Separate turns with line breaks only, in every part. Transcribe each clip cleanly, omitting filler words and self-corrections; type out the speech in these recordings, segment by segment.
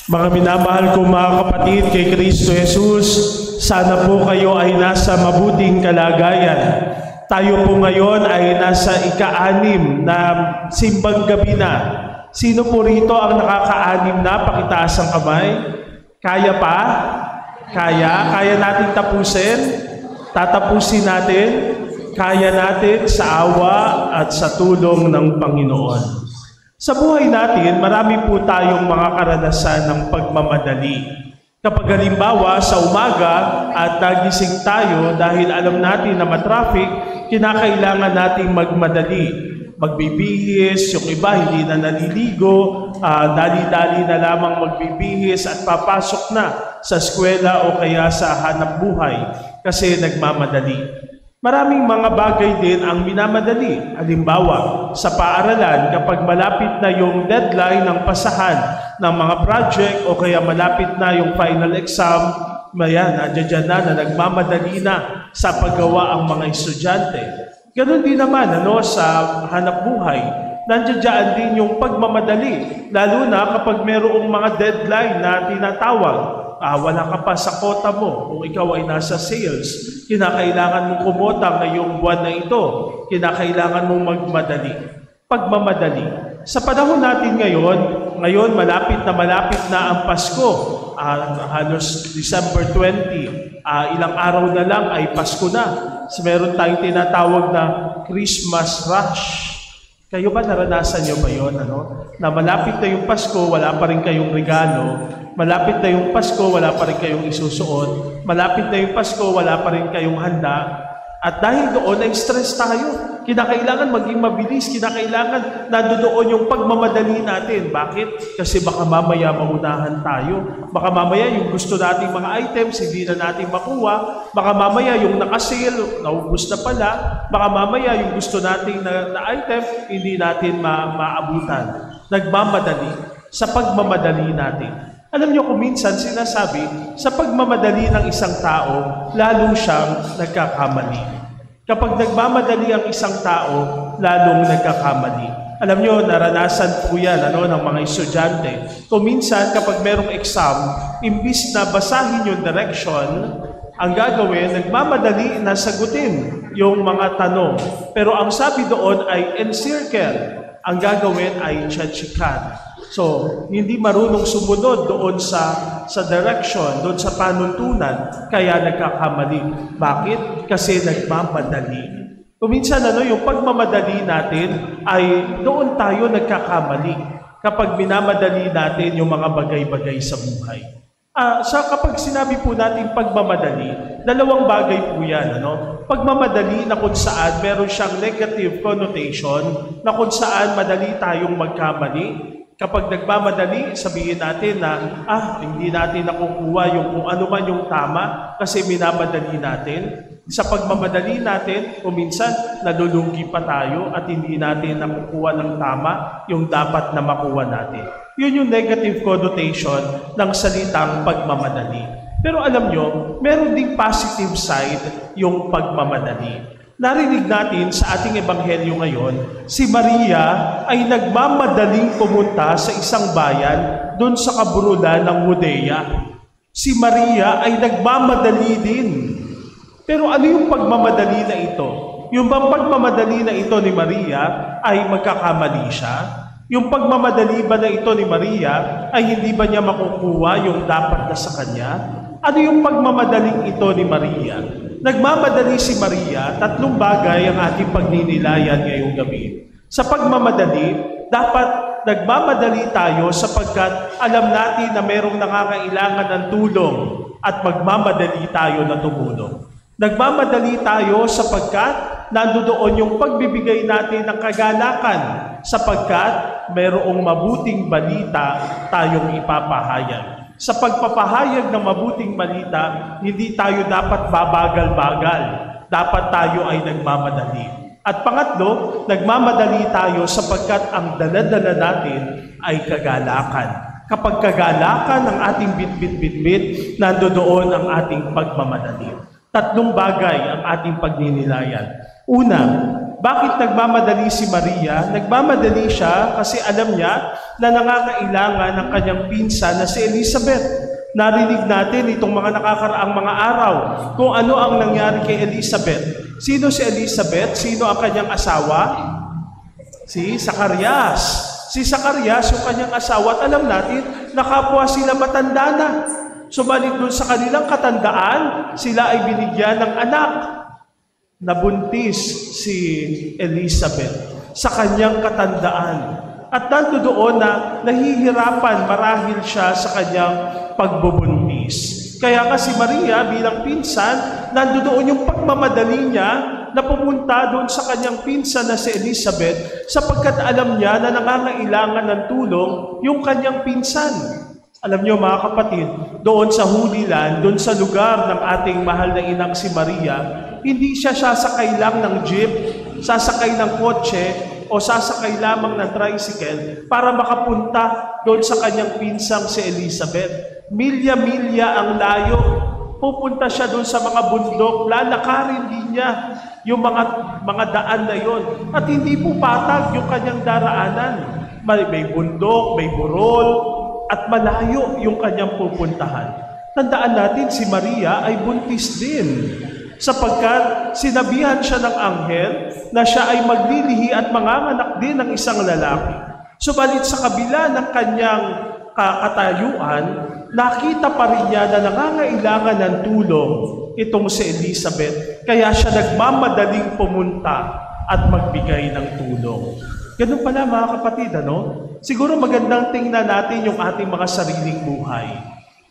Mga minamahal kong mga kapatid kay Kristo Jesus, sana po kayo ay nasa mabuting kalagayan. Tayo po ngayon ay nasa ika-6 na simbang gabi na. Sino po rito ang nakaka-6 na? Pakitaas ang kamay. Kaya pa? Kaya? Kaya natin tapusin? Tatapusin natin? Kaya natin sa awa at sa tulong ng Panginoon. Sa buhay natin, marami po tayong mga karanasan ng pagmamadali. Kapag halimbawa sa umaga at nagising tayo dahil alam natin na matraffic, kinakailangan nating magmadali. Magbibihis, yung iba hindi na naliligo, dali-dali na lamang magbibihis at papasok na sa eskwela o kaya sa hanap buhay kasi nagmamadali. Maraming mga bagay din ang minamadali. Halimbawa, sa paaralan, kapag malapit na yung deadline ng pasahan ng mga project o kaya malapit na yung final exam, nandiyan na nagmamadali na sa paggawa ang mga estudyante. Ganon din naman sa hanap buhay. Nandiyan din yung pagmamadali, lalo na kapag mayroong mga deadline na tinatawag. Wala ka pa sa quota mo. Kung ikaw ay nasa sales, kinakailangan mong kumota ngayong buwan na ito. Kinakailangan mong magmadali. Pagmamadali. Sa panahon natin ngayon malapit na ang Pasko. Halos December 20. Ilang araw na lang ay Pasko na. So, meron tayong tinatawag na Christmas rush. Kayo ba naranasan nyo ba yun? Na malapit na yung Pasko, wala pa rin kayong regalo. Malapit na yung Pasko, wala pa rin kayong isusuot. Malapit na yung Pasko, wala pa rin kayong handa. At dahil doon, na-stress tayo. Kinakailangan maging mabilis. Kinakailangan nandoon yung pagmamadali natin. Bakit? Kasi baka mamaya maunahan tayo. Baka mamaya yung gusto nating mga items, hindi na natin makuha. Baka mamaya yung nakasale, naubos na pala. Baka mamaya yung gusto nating na item, hindi natin maabutan. Nagmamadali sa pagmamadali natin. Alam niyo kung minsan sinasabi, sa pagmamadali ng isang tao, lalo siyang nagkakamali. Kapag nagmamadali ang isang tao, lalong nagkakamali. Alam niyo, naranasan po yan ng mga estudyante. Kung minsan, kapag merong exam, imbis na basahin yung direction, ang gagawin, nagmamadali na sagutin yung mga tanong. Pero ang sabi doon ay encircle. Ang gagawin ay tsatsikan. So, hindi marunong sumunod doon sa direction, doon sa panuntunan, kaya nagkakamali. Bakit? Kasi nagmamadali. Kung minsan yung pagmamadali natin ay doon tayo nagkakamali kapag minamadali natin yung mga bagay-bagay sa buhay. Kapag sinabi po natin pagmamadali, dalawang bagay po yan. Pagmamadali na kung saan meron siyang negative connotation, na kung saan madali tayong magkamali. Kapag nagmamadali, sabihin natin na hindi natin nakukuha yung kung ano man yung tama kasi minamadali natin. Sa pagmamadali natin, kung minsan nalulugi pa tayo at hindi natin nakukuha ng tama yung dapat na makuha natin. Yun yung negative connotation ng salitang pagmamadali. Pero alam nyo, meron ding positive side yung pagmamadali. Narinig natin sa ating ebanghelyo ngayon, si Maria ay nagmamadaling pumunta sa isang bayan doon sa kaburulan ng Judea. Si Maria ay nagmamadali din. Pero ano yung pagmamadali na ito? Yung bang pagmamadali na ito ni Maria ay magkakamali siya? Yung pagmamadali ba na ito ni Maria ay hindi ba niya makukuha yung dapat na sa kanya? Ano yung pagmamadaling ito ni Maria? Nagmamadali si Maria, 3 bagay ang ating pagninilayan ngayong gabi. Sa pagmamadali, dapat nagmamadali tayo sapagkat alam natin na mayroong nangangailangan ng tulong at magmamadali tayo na tumulong. Nagmamadali tayo sapagkat nandoon yung pagbibigay natin ng kagalakan sapagkat mayroong mabuting balita tayong ipapahayag. Sa pagpapahayag ng mabuting balita, hindi tayo dapat babagal-bagal. Dapat tayo ay nagmamadali. At pangatlo, nagmamadali tayo sapagkat ang dala-dala natin ay kagalakan. Kapag kagalakan ng ating bit-bit-bit-bit, nandoon ang ating pagmamadali. 3 bagay ang ating pagninilayan. Una, Bakit nagmamadali si Maria? Nagmamadali siya kasi alam niya na nangangailangan ng kanyang pinsan na si Elizabeth. Narinig natin itong mga nakakaraang mga araw kung ano ang nangyari kay Elizabeth. Sino si Elizabeth? Sino ang kanyang asawa? Si Zacarias. Si Zacarias, yung kanyang asawa, at alam natin, nakapwa sila matanda na. Subalit doon sa kanilang katandaan, sila ay binigyan ng anak. Nabuntis si Elizabeth sa kanyang katandaan. At nandoon na nahihirapan marahil siya sa kanyang pagbubuntis. Kaya nga si Maria bilang pinsan, nandoon yung pagmamadali niya na pumunta doon sa kanyang pinsan na si Elizabeth sapagkat alam niya na nangangailangan ng tulong yung kanyang pinsan. Alam niyo mga kapatid, doon sa Holy Land, doon sa lugar ng ating mahal na inang si Maria, hindi siya sasakay lang ng jeep, sasakay ng kotse, o sasakay lamang ng tricycle para makapunta doon sa kanyang pinsang si Elizabeth. Milya-milya ang layo. Pupunta siya doon sa mga bundok, lalakarin din niya yung mga daan na yon. At hindi po patag yung kanyang daraanan. May bundok, may burol, at malayo yung kanyang pupuntahan. Tandaan natin, si Maria ay buntis din. Sapagkat sinabihan siya ng anghel na siya ay maglilihi at manganganak din ng isang lalaki. Subalit sa kabila ng kanyang katayuan, nakita pa rin niya na nangangailangan ng tulong itong si Elizabeth. Kaya siya nagmamadaling pumunta at magbigay ng tulong. Ganun pala mga kapatid, ano? Siguro magandang tingnan natin yung ating mga sariling buhay.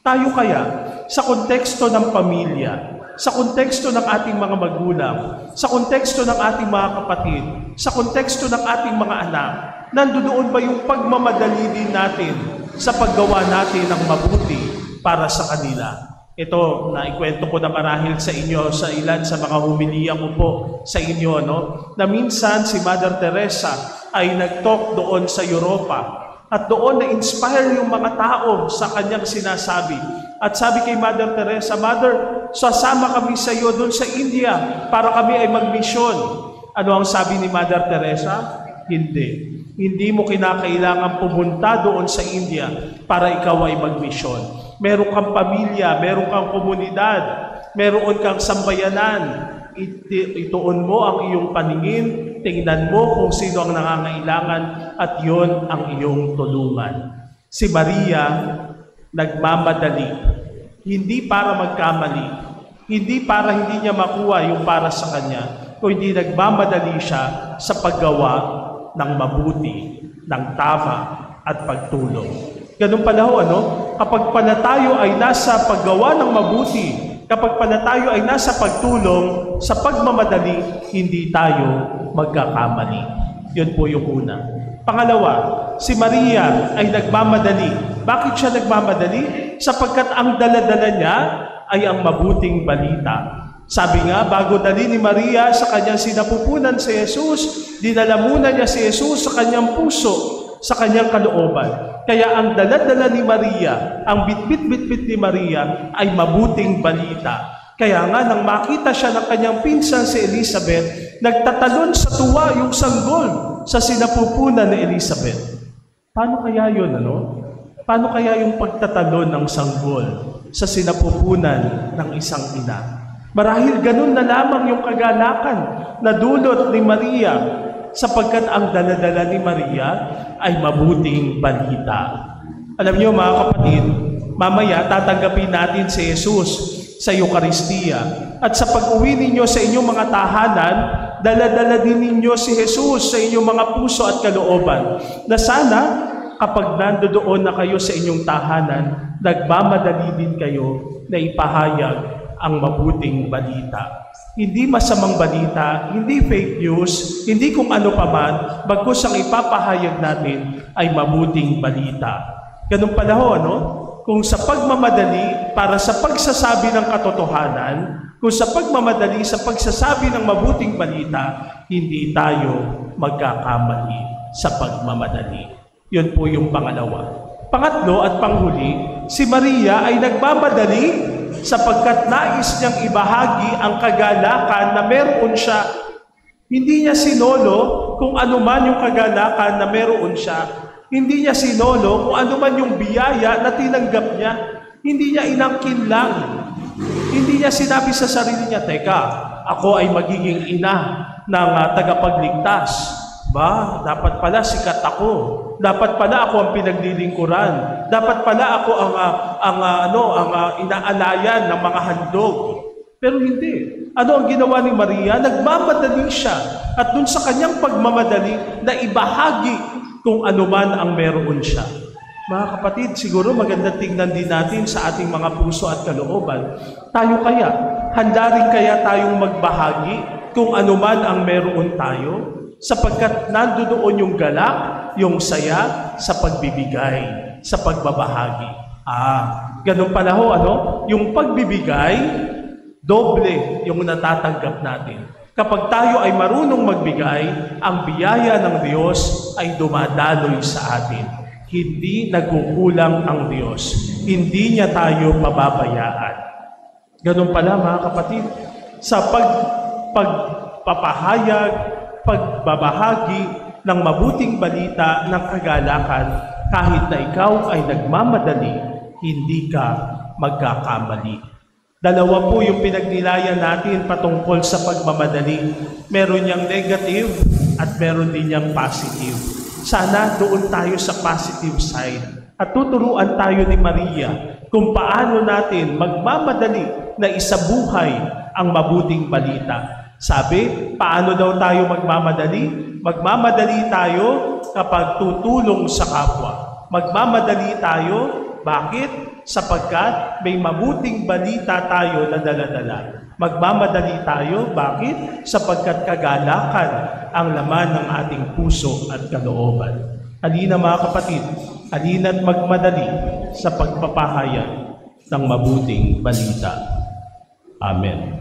Tayo kaya, sa konteksto ng pamilya, sa konteksto ng ating mga magulang, sa konteksto ng ating mga kapatid, sa konteksto ng ating mga anak, nandoon ba yung pagmamadali din natin sa paggawa natin ng mabuti para sa kanila? Ito, naikwento ko na marahil sa inyo sa ilan sa mga humiliya ko po sa inyo, no? Na minsan si Mother Teresa ay nag-talk doon sa Europa at doon na-inspire yung mga tao sa kanyang sinasabi. At sabi kay Mother Teresa, Mother, sasama kami sa iyo doon sa India para kami ay magmisyon. Ano ang sabi ni Mother Teresa? Hindi. Hindi mo kinakailangan pumunta doon sa India para ikaw ay magmisyon. Meron kang pamilya, meron kang komunidad, meron kang sambayanan. Ituon mo ang iyong paningin, tingnan mo kung sino ang nangangailangan at yon ang iyong tulungan. Si Maria nagmamadali, hindi para magkamali, hindi para hindi niya makuha yung para sa kanya, kundi nagmamadali siya sa paggawa ng mabuti, ng tama at pagtulong. Ganun pala ho, ano? Kapag pala tayo ay nasa paggawa ng mabuti, kapag pala tayo ay nasa pagtulong, sa pagmamadali, hindi tayo magkakamali. Yun po yung una. Pangalawa, si Maria ay nagmamadali. Bakit siya nagmamadali? Sapagkat ang dala-dala niya ay ang mabuting balita. Sabi nga, bago dali ni Maria sa kanyang sinapupunan si Jesus, dinala muna niya si Jesus sa kanyang puso, sa kanyang kalooban. Kaya ang dala-dala ni Maria, ang bitbit-bitbit ni Maria ay mabuting balita. Kaya nga, nang makita siya ng kanyang pinsan si Elizabeth, nagtatalon sa tuwa yung sanggol sa sinapupunan ni Elizabeth. Paano kaya yun, ano? Paano kaya yung pagtatalon ng sanggol sa sinapupunan ng isang ina? Marahil ganun na lamang yung kagalakan na dulot ni Maria sapagkat ang dala-dala ni Maria ay mabuting balita. Alam niyo mga kapatid, mamaya tatanggapin natin si Jesus sa Eucharistia. At sa pag-uwi ninyo sa inyong mga tahanan, dala-dala din ninyo si Jesus sa inyong mga puso at kalooban. Na sana, kapag nandoon na kayo sa inyong tahanan, nagmamadali din kayo na ipahayag ang mabuting balita. Hindi masamang balita, hindi fake news, hindi kung ano pa man, bagkus ang ipapahayag natin ay mabuting balita. Ganun pala ho, no? Kung sa pagmamadali para sa pagsasabi ng katotohanan, kung sa pagmamadali sa pagsasabi ng mabuting balita, hindi tayo magkakamali sa pagmamadali. Yun po yung pangalawa. Pangatlo at panghuli, si Maria ay nagmamadali sapagkat nais niyang ibahagi ang kagalakan na meron siya Hindi niya sinolo kung ano man yung kagalakan na meron siya. Hindi niya sinolo kung ano man yung biyaya na tinanggap niya. Hindi niya inangkin lang. Hindi niya sinabi sa sarili niya, teka, ako ay magiging ina ng tagapagligtas. Dapat pala sikat ako. Dapat pala ako ang pinaglilingkuran. Dapat pala ako ang inaalayan ng mga handog. Pero hindi. Ano ang ginawa ni Maria? Nagmamadali siya. At dun sa kanyang pagmamadali, na ibahagi kung ano man ang meron siya. Mga kapatid, siguro maganda tingnan din natin sa ating mga puso at kalooban. Tayo kaya, handa rin kaya tayong magbahagi kung ano man ang meron tayo? Sapagkat nandoon yung galak, yung saya sa pagbibigay, sa pagbabahagi. Ganun pala ho, yung pagbibigay, doble yung natatanggap natin. Kapag tayo ay marunong magbigay, ang biyaya ng Diyos ay dumadaloy sa atin. Hindi nagkukulang ang Diyos. Hindi niya tayo pababayaan. Ganun pala mga kapatid, sa pagpapahayag, pagbabahagi ng mabuting balita ng kagalakan, kahit na ikaw ay nagmamadali, hindi ka magkakamali. Dalawa po yung pinagnilayan natin patungkol sa pagmamadali. Meron niyang negative at meron din niyang positive. Sana doon tayo sa positive side at tuturuan tayo ni Maria kung paano natin magmamadali na isabuhay ang mabuting balita. Sabi, paano daw tayo magmamadali? Magmamadali tayo kapag tutulong sa kapwa. Magmamadali tayo, bakit? Sapagkat may mabuting balita tayo na dala-dala. Magmamadali tayo, bakit? Sapagkat kagalakan ang laman ng ating puso at kalooban. Halina mga kapatid, halina't magmadali sa pagpapahayag ng mabuting balita. Amen.